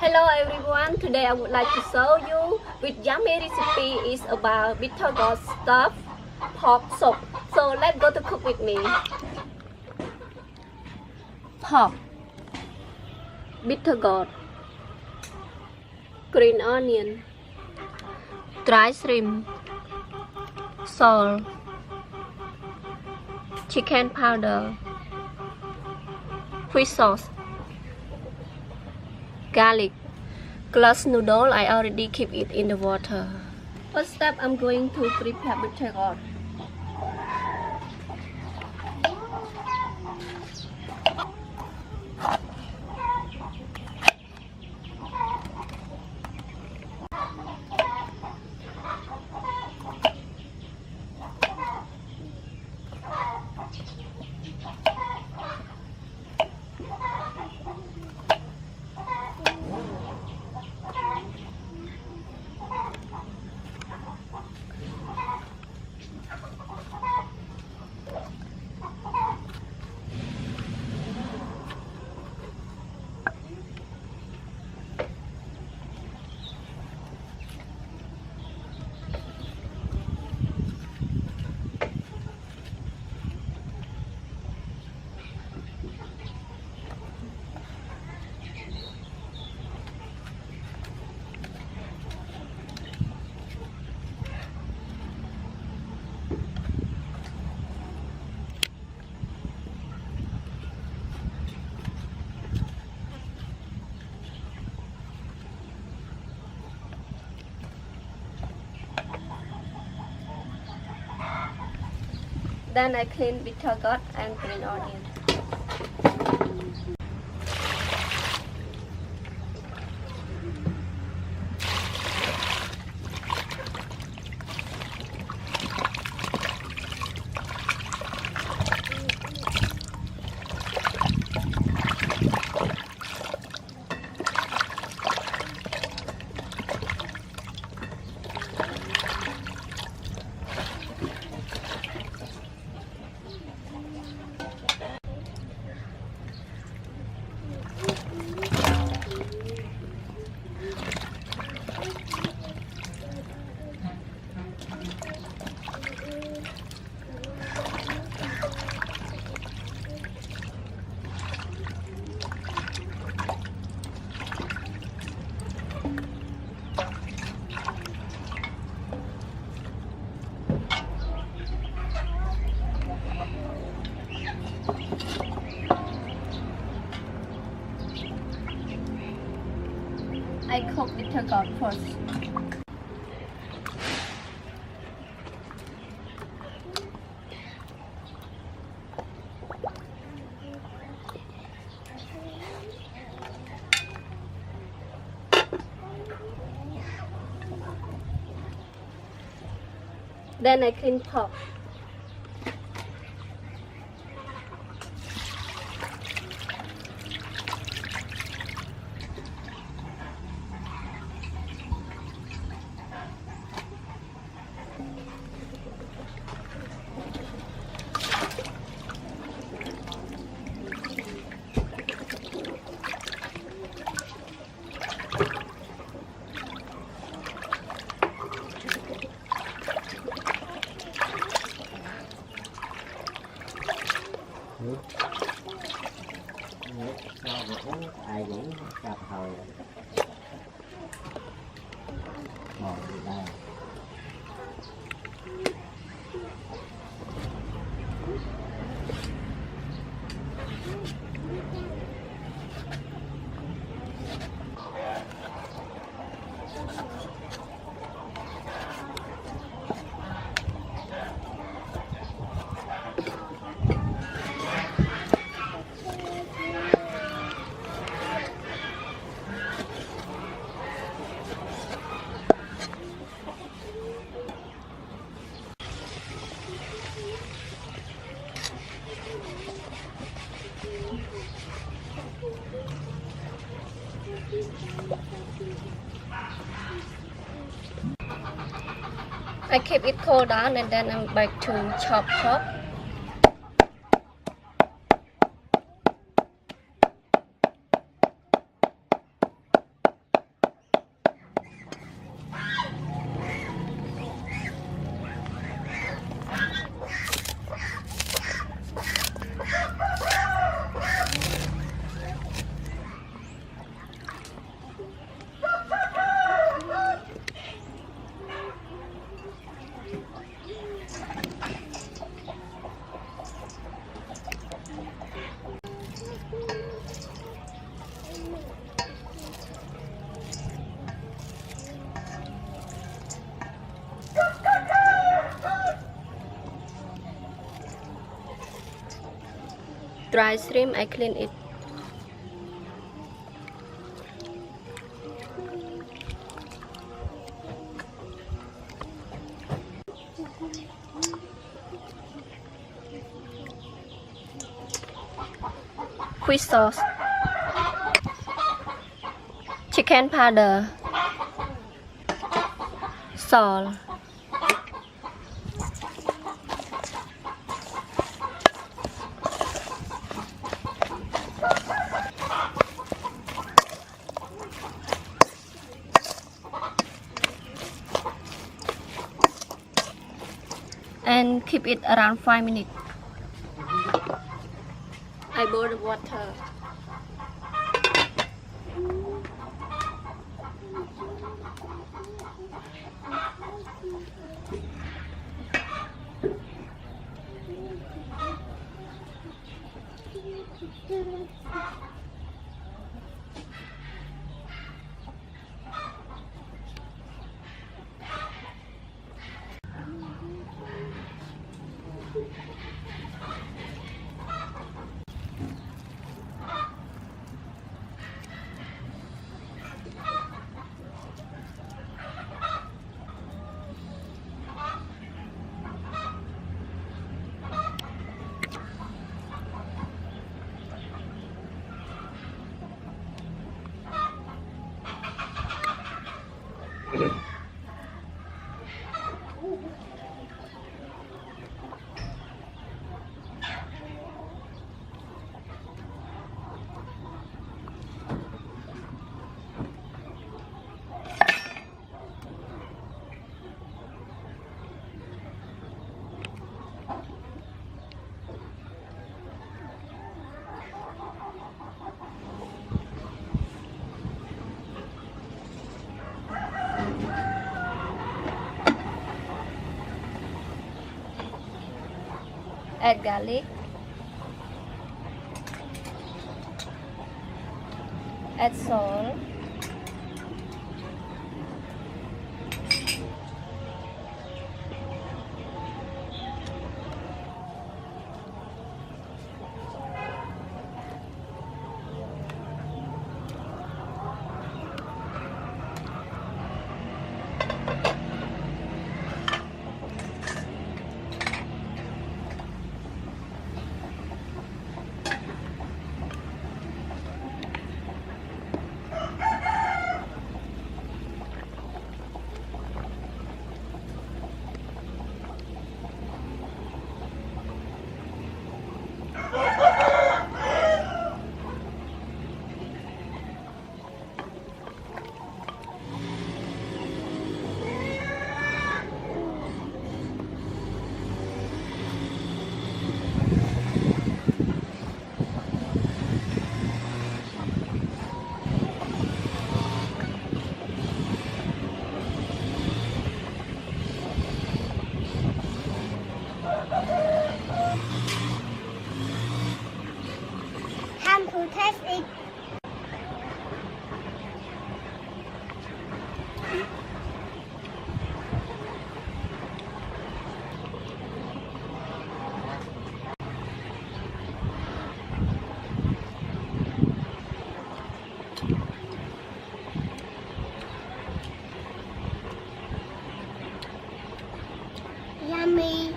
Hello everyone, today I would like to show you with yummy recipe is about bitter gourd stuffed pork soup. So let's go to cook with me. Pork, bitter gourd, green onion, dry shrimp, salt, chicken powder, fish sauce, garlic. Glass noodle, I already keep it in the water. First step, I'm going to prepare bitter gourd. Then I clean bitter gourd and green onion. I cook bitter gourd first. Then I clean pork. Nước cho một ai cũng cặp hồi ngồi đây. I keep it cool down and then I'm back to chop. dry shrimp, I clean it. Fish sauce, chicken powder, salt, and keep it around 5 minutes. I boil the water. Add garlic, add salt, Time to test it. Yummy.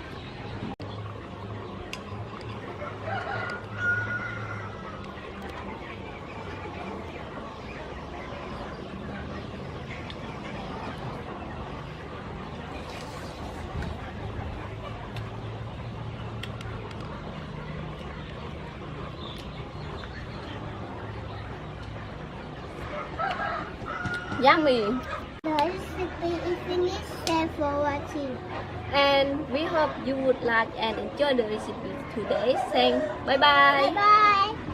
Yummy. The recipe is finished. Thanks for watching. And we hope you would like and enjoy the recipe today. Saying bye Bye bye. bye.